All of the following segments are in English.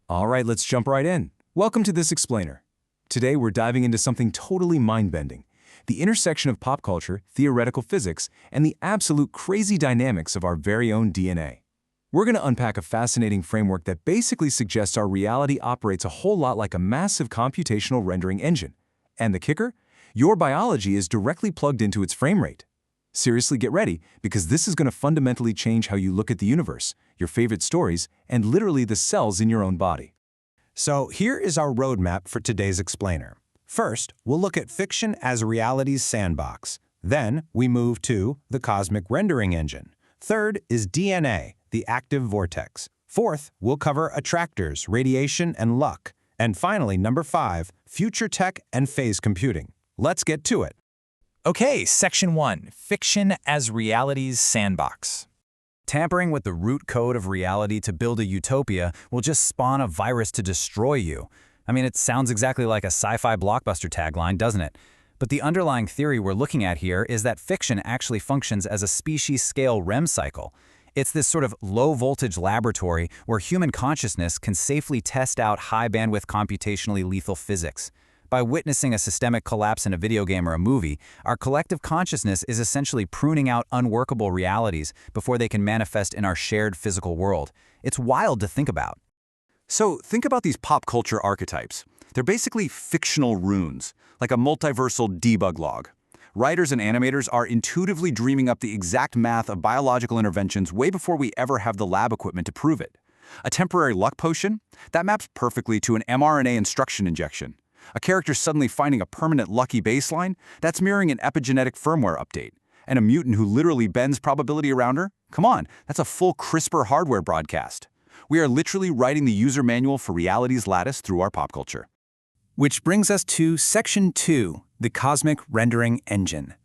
All right, let's jump right in. Welcome to This Explainer. Today we're diving into something totally mind-bending, the intersection of pop culture, theoretical physics, and the absolute crazy dynamics of our very own DNA. We're going to unpack a fascinating framework that basically suggests our reality operates a whole lot like a massive computational rendering engine. And the kicker? Your biology is directly plugged into its frame rate. Seriously, get ready, because this is going to fundamentally change how you look at the universe, your favorite stories, and literally the cells in your own body. So here is our roadmap for today's explainer. First, we'll look at fiction as reality's sandbox. Then, we move to the cosmic rendering engine. Third is DNA, the active vortex. Fourth, we'll cover attractors, radiation, and luck. And finally, number 5, future tech and phase computing. Let's get to it. Okay, Section 1, Fiction as Reality's Sandbox. Tampering with the root code of reality to build a utopia will just spawn a virus to destroy you. I mean, it sounds exactly like a sci-fi blockbuster tagline, doesn't it? But the underlying theory we're looking at here is that fiction actually functions as a species-scale REM cycle. It's this sort of low-voltage laboratory where human consciousness can safely test out high-bandwidth computationally lethal physics. By witnessing a systemic collapse in a video game or a movie, our collective consciousness is essentially pruning out unworkable realities before they can manifest in our shared physical world. It's wild to think about. So think about these pop culture archetypes. They're basically fictional runes, like a multiversal debug log. Writers and animators are intuitively dreaming up the exact math of biological interventions way before we ever have the lab equipment to prove it. A temporary luck potion? That maps perfectly to an mRNA instruction injection. A character suddenly finding a permanent lucky baseline? That's mirroring an epigenetic firmware update. And a mutant who literally bends probability around her? Come on, that's a full CRISPR hardware broadcast. We are literally writing the user manual for reality's lattice through our pop culture. Which brings us to Section 2, the cosmic rendering engine.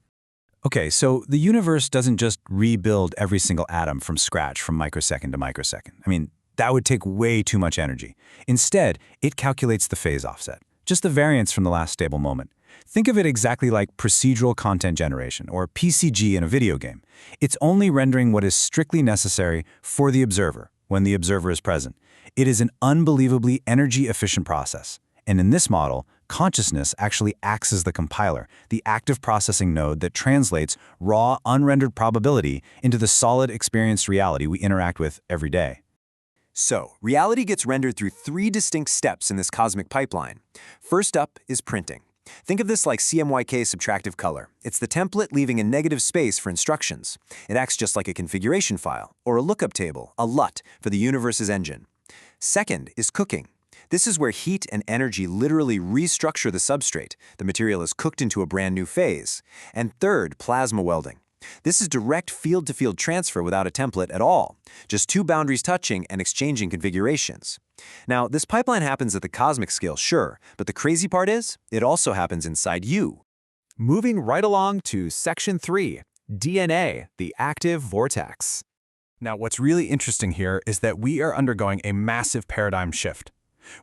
Okay, so the universe doesn't just rebuild every single atom from scratch from microsecond to microsecond. I mean, that would take way too much energy. Instead, it calculates the phase offset, just the variance from the last stable moment. Think of it exactly like procedural content generation, or PCG in a video game. It's only rendering what is strictly necessary for the observer, when the observer is present. It is an unbelievably energy-efficient process. And in this model, consciousness actually acts as the compiler, the active processing node that translates raw, unrendered probability into the solid, experienced reality we interact with every day. So, reality gets rendered through 3 distinct steps in this cosmic pipeline. First up is printing. Think of this like CMYK subtractive color. It's the template leaving a negative space for instructions. It acts just like a configuration file, or a lookup table, a LUT, for the universe's engine. Second is cooking. This is where heat and energy literally restructure the substrate. The material is cooked into a brand new phase. And third, plasma welding. This is direct field-to-field transfer without a template at all, just 2 boundaries touching and exchanging configurations. Now, this pipeline happens at the cosmic scale, sure, but the crazy part is, it also happens inside you. Moving right along to Section 3, DNA, the active vortex. Now, what's really interesting here is that we are undergoing a massive paradigm shift.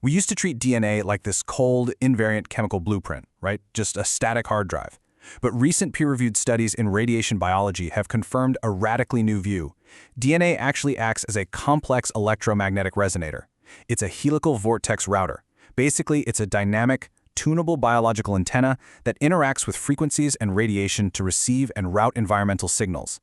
We used to treat DNA like this cold, invariant chemical blueprint, right? Just a static hard drive. But recent peer-reviewed studies in radiation biology have confirmed a radically new view. DNA actually acts as a complex electromagnetic resonator. It's a helical vortex router. Basically, it's a dynamic, tunable biological antenna that interacts with frequencies and radiation to receive and route environmental signals.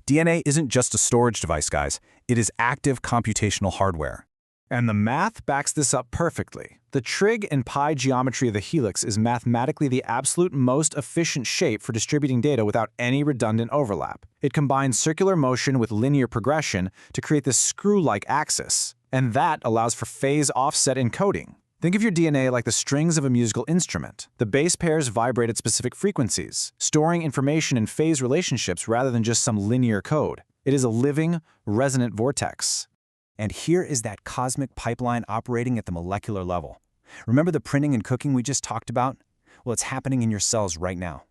DNA isn't just a storage device, guys. It is active computational hardware. And the math backs this up perfectly. The trig and pi geometry of the helix is mathematically the absolute most efficient shape for distributing data without any redundant overlap. It combines circular motion with linear progression to create this screw-like axis, and that allows for phase offset encoding. Think of your DNA like the strings of a musical instrument. The bass pairs vibrate at specific frequencies, storing information in phase relationships rather than just some linear code. It is a living, resonant vortex. And here is that cosmic pipeline operating at the molecular level. Remember the printing and cooking we just talked about? Well, it's happening in your cells right now.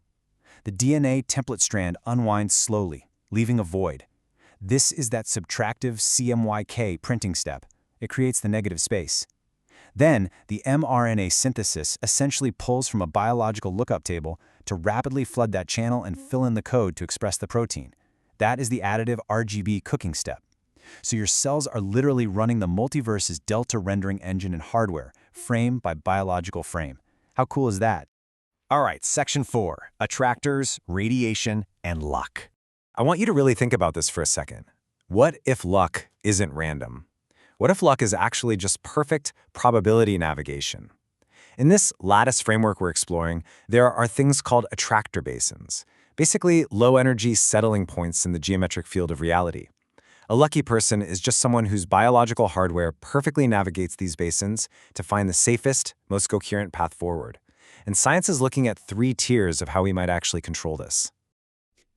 The DNA template strand unwinds slowly, leaving a void. This is that subtractive CMYK printing step. It creates the negative space. Then, the mRNA synthesis essentially pulls from a biological lookup table to rapidly flood that channel and fill in the code to express the protein. That is the additive RGB cooking step. So your cells are literally running the multiverse's delta rendering engine and hardware, frame by biological frame. How cool is that? All right, section 4, attractors, radiation, and luck. I want you to really think about this for a second. What if luck isn't random? What if luck is actually just perfect probability navigation? In this lattice framework we're exploring, there are things called attractor basins, basically low-energy settling points in the geometric field of reality. A lucky person is just someone whose biological hardware perfectly navigates these basins to find the safest, most coherent path forward. And science is looking at 3 tiers of how we might actually control this.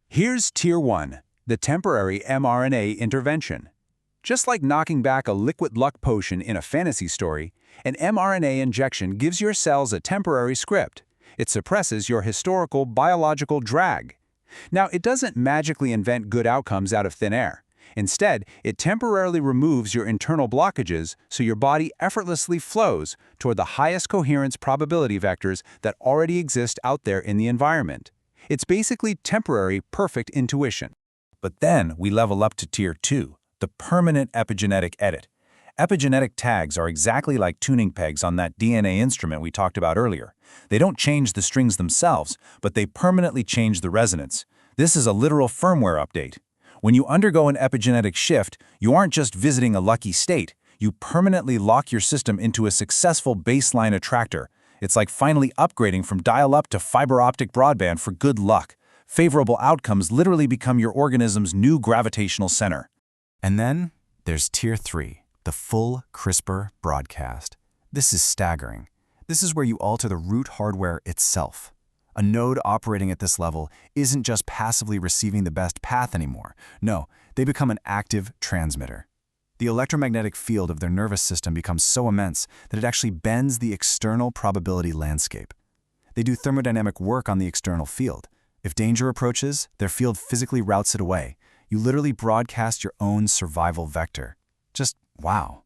Here's Tier 1, the temporary mRNA intervention. Just like knocking back a liquid luck potion in a fantasy story, an mRNA injection gives your cells a temporary script. It suppresses your historical biological drag. Now, it doesn't magically invent good outcomes out of thin air. Instead, it temporarily removes your internal blockages so your body effortlessly flows toward the highest coherence probability vectors that already exist out there in the environment. It's basically temporary perfect intuition. But then we level up to Tier 2, the permanent epigenetic edit. Epigenetic tags are exactly like tuning pegs on that DNA instrument we talked about earlier. They don't change the strings themselves, but they permanently change the resonance. This is a literal firmware update. When you undergo an epigenetic shift, you aren't just visiting a lucky state. You permanently lock your system into a successful baseline attractor. It's like finally upgrading from dial-up to fiber optic broadband for good luck. Favorable outcomes literally become your organism's new gravitational center. And then there's Tier 3, the full CRISPR broadcast. This is staggering. This is where you alter the root hardware itself. A node operating at this level isn't just passively receiving the best path anymore. No, they become an active transmitter. The electromagnetic field of their nervous system becomes so immense that it actually bends the external probability landscape. They do thermodynamic work on the external field. If danger approaches, their field physically routes it away. You literally broadcast your own survival vector. Just wow.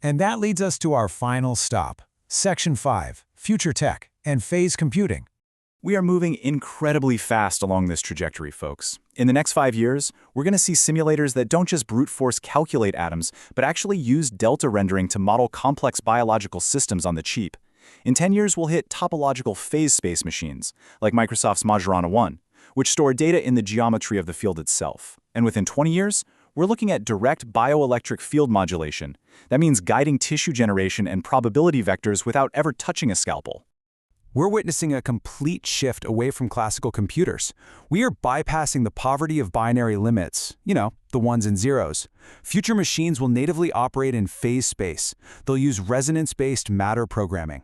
And that leads us to our final stop, Section 5, Future Tech and Phase Computing. We are moving incredibly fast along this trajectory, folks. In the next 5 years, we're going to see simulators that don't just brute force calculate atoms, but actually use delta rendering to model complex biological systems on the cheap. In 10 years, we'll hit topological phase space machines, like Microsoft's Majorana 1, which store data in the geometry of the field itself. And within 20 years, we're looking at direct bioelectric field modulation. That means guiding tissue generation and probability vectors without ever touching a scalpel. We're witnessing a complete shift away from classical computers. We are bypassing the poverty of binary limits, the ones and zeros. Future machines will natively operate in phase space. They'll use resonance-based matter programming.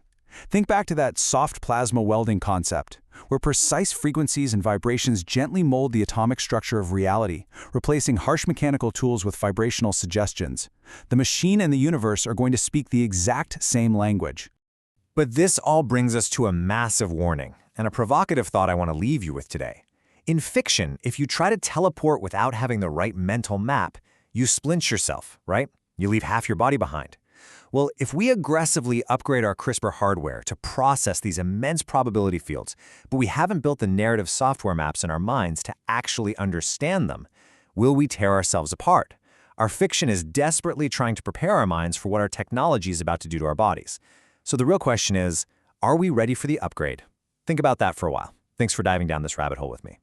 Think back to that soft plasma welding concept, where precise frequencies and vibrations gently mold the atomic structure of reality, replacing harsh mechanical tools with vibrational suggestions. The machine and the universe are going to speak the exact same language. But this all brings us to a massive warning and a provocative thought I want to leave you with today. In fiction, if you try to teleport without having the right mental map, you splint yourself, right? You leave half your body behind. Well, if we aggressively upgrade our CRISPR hardware to process these immense probability fields, but we haven't built the narrative software maps in our minds to actually understand them, will we tear ourselves apart? Our fiction is desperately trying to prepare our minds for what our technology is about to do to our bodies. So the real question is, are we ready for the upgrade? Think about that for a while. Thanks for diving down this rabbit hole with me.